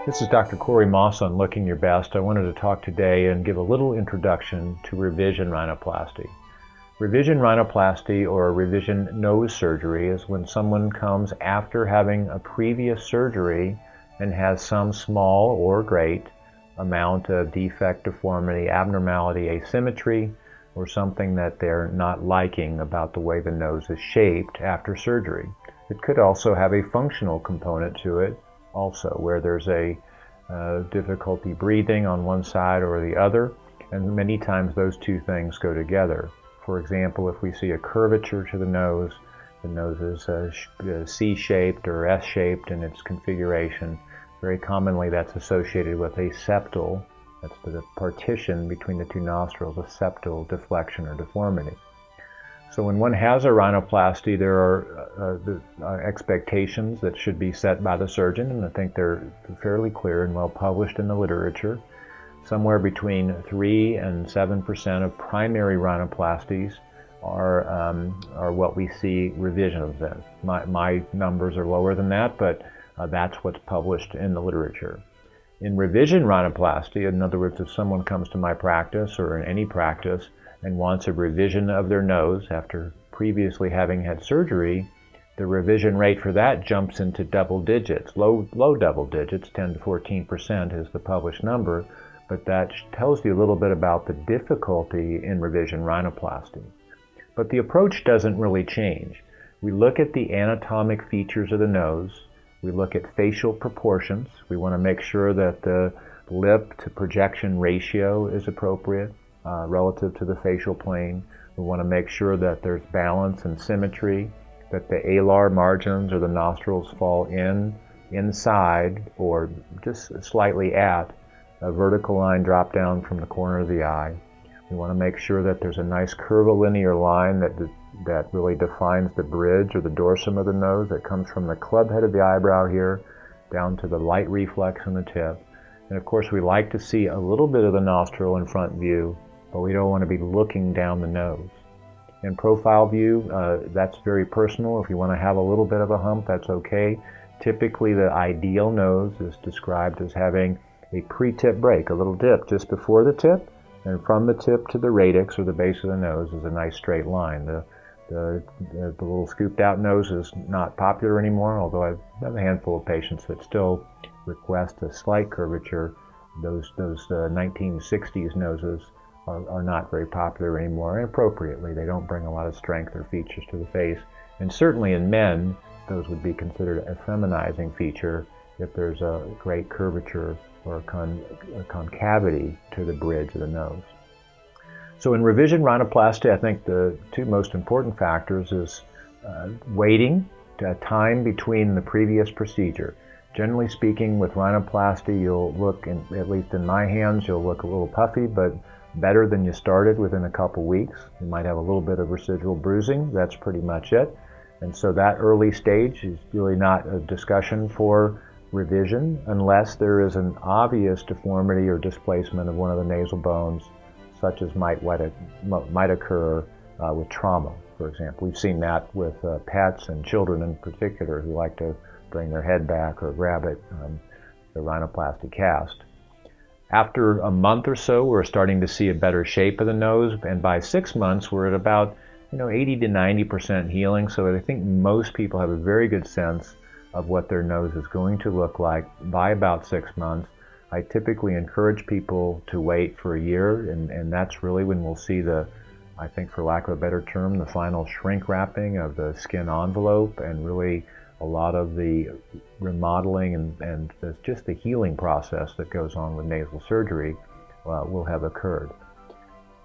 This is Dr. Corey Maas on Looking Your Best. I wanted to talk today and give a little introduction to revision rhinoplasty. Revision rhinoplasty, or revision nose surgery, is when someone comes after having a previous surgery and has some small or great amount of defect, deformity, abnormality, asymmetry, or something that they're not liking about the way the nose is shaped after surgery. It could also have a functional component to it also, where there's a difficulty breathing on one side or the other, and many times those two things go together. For example, if we see a curvature to the nose is C-shaped or S-shaped in its configuration. Very commonly that's associated with a septal, that's the partition between the two nostrils, a septal deflection or deformity. So when one has a rhinoplasty, there are expectations that should be set by the surgeon, and I think they're fairly clear and well published in the literature. Somewhere between 3 and 7% of primary rhinoplasties are what we see revisions in. My numbers are lower than that, but that's what's published in the literature. In revision rhinoplasty, in other words, if someone comes to my practice or in any practice and wants a revision of their nose after previously having had surgery, the revision rate for that jumps into double digits, low double digits, 10 to 14% is the published number, but that tells you a little bit about the difficulty in revision rhinoplasty. But the approach doesn't really change. We look at the anatomic features of the nose, we look at facial proportions, we want to make sure that the lip to projection ratio is appropriate relative to the facial plane. We want to make sure that there's balance and symmetry, that the alar margins or the nostrils fall inside or just slightly at a vertical line drop down from the corner of the eye. We want to make sure that there's a nice curvilinear line that really defines the bridge or the dorsum of the nose that comes from the club head of the eyebrow here down to the light reflex in the tip. And of course we like to see a little bit of the nostril in front view, but we don't want to be looking down the nose. In profile view, that's very personal. If you want to have a little bit of a hump, that's okay. Typically the ideal nose is described as having a pre-tip break, a little dip just before the tip, and from the tip to the radix or the base of the nose is a nice straight line. The little scooped out nose is not popular anymore, although I have a handful of patients that still request a slight curvature. Those 1960s noses are not very popular anymore, and appropriately. They don't bring a lot of strength or features to the face. And certainly in men, those would be considered a feminizing feature if there's a great curvature or a concavity to the bridge of the nose. So in revision rhinoplasty, I think the two most important factors is waiting, time between the previous procedure. Generally speaking, with rhinoplasty, you'll look, at least in my hands, you'll look a little puffy, but better than you started within a couple weeks. You might have a little bit of residual bruising, that's pretty much it. And so that early stage is really not a discussion for revision unless there is an obvious deformity or displacement of one of the nasal bones, such as might occur with trauma, for example. We've seen that with pets and children in particular who like to bring their head back or grab it, the rhinoplasty cast. After a month or so, we're starting to see a better shape of the nose, and by 6 months, we're at about 80 to 90% healing. So I think most people have a very good sense of what their nose is going to look like by about 6 months. I typically encourage people to wait for a year, and that's really when we'll see I think for lack of a better term, the final shrink wrapping of the skin envelope, and really a lot of the remodeling and just the healing process that goes on with nasal surgery will have occurred.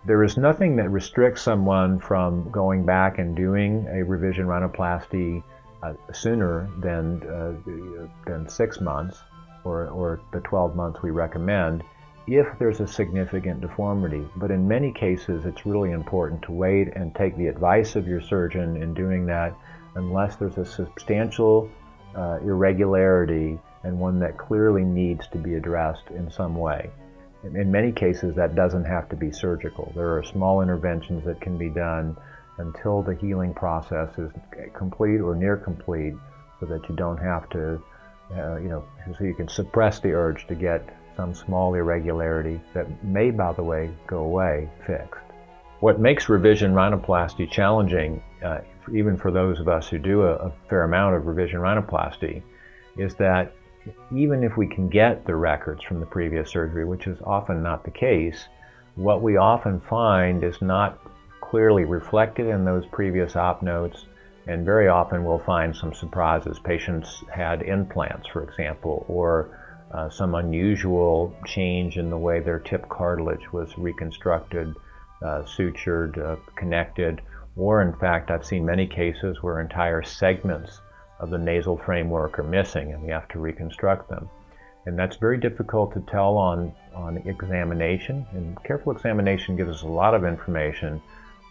There is nothing that restricts someone from going back and doing a revision rhinoplasty sooner than 6 months or the 12 months we recommend if there's a significant deformity. But in many cases, it's really important to wait and take the advice of your surgeon in doing that unless there's a substantial irregularity and one that clearly needs to be addressed in some way. In many cases, that doesn't have to be surgical. There are small interventions that can be done until the healing process is complete or near complete, so that you don't have to so you can suppress the urge to get some small irregularity that may, by the way, go away fixed. What makes revision rhinoplasty challenging, even for those of us who do a fair amount of revision rhinoplasty, is that even if we can get the records from the previous surgery, which is often not the case, what we often find is not clearly reflected in those previous op notes, and very often we'll find some surprises. Patients had implants, for example, or some unusual change in the way their tip cartilage was reconstructed, sutured, connected, or in fact I've seen many cases where entire segments of the nasal framework are missing and we have to reconstruct them. And that's very difficult to tell on examination, and careful examination gives us a lot of information,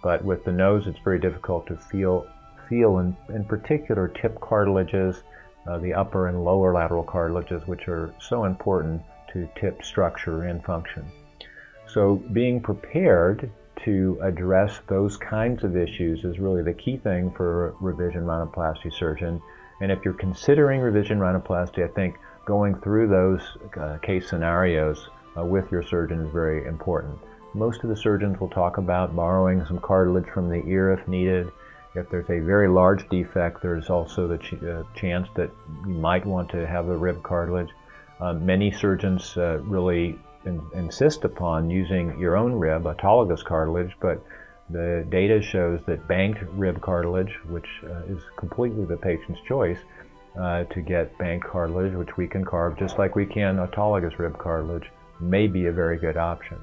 but with the nose it's very difficult to feel in particular tip cartilages, the upper and lower lateral cartilages, which are so important to tip structure and function. So being prepared to address those kinds of issues is really the key thing for a revision rhinoplasty surgeon. And if you're considering revision rhinoplasty, I think going through those case scenarios with your surgeon is very important. Most of the surgeons will talk about borrowing some cartilage from the ear if needed. If there's a very large defect, there's also the chance that you might want to have a rib cartilage. Many surgeons really insist upon using your own rib, autologous cartilage, but the data shows that banked rib cartilage, which is completely the patient's choice, to get banked cartilage, which we can carve just like we can autologous rib cartilage, may be a very good option.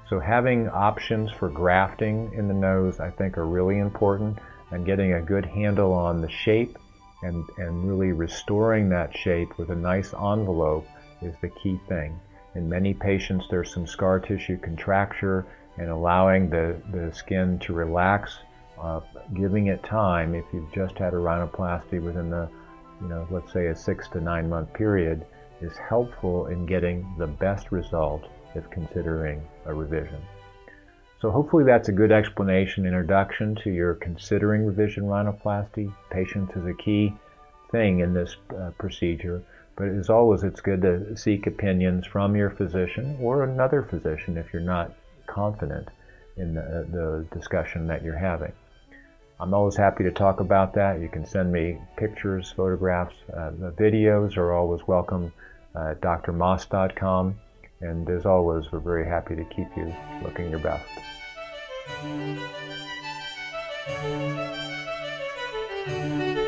So having options for grafting in the nose, I think, are really important, and getting a good handle on the shape and really restoring that shape with a nice envelope is the key thing. In many patients, there's some scar tissue contracture, and allowing the skin to relax, giving it time. If you've just had a rhinoplasty within the, let's say a 6 to 9 month period, is helpful in getting the best result if considering a revision. So hopefully that's a good explanation, introduction to your considering revision rhinoplasty. Patience is a key thing in this procedure, but as always, it's good to seek opinions from your physician or another physician if you're not confident in the discussion that you're having. I'm always happy to talk about that. You can send me pictures, photographs. The videos are always welcome at drmaas.com. And as always, we're very happy to keep you looking your best. Thank you.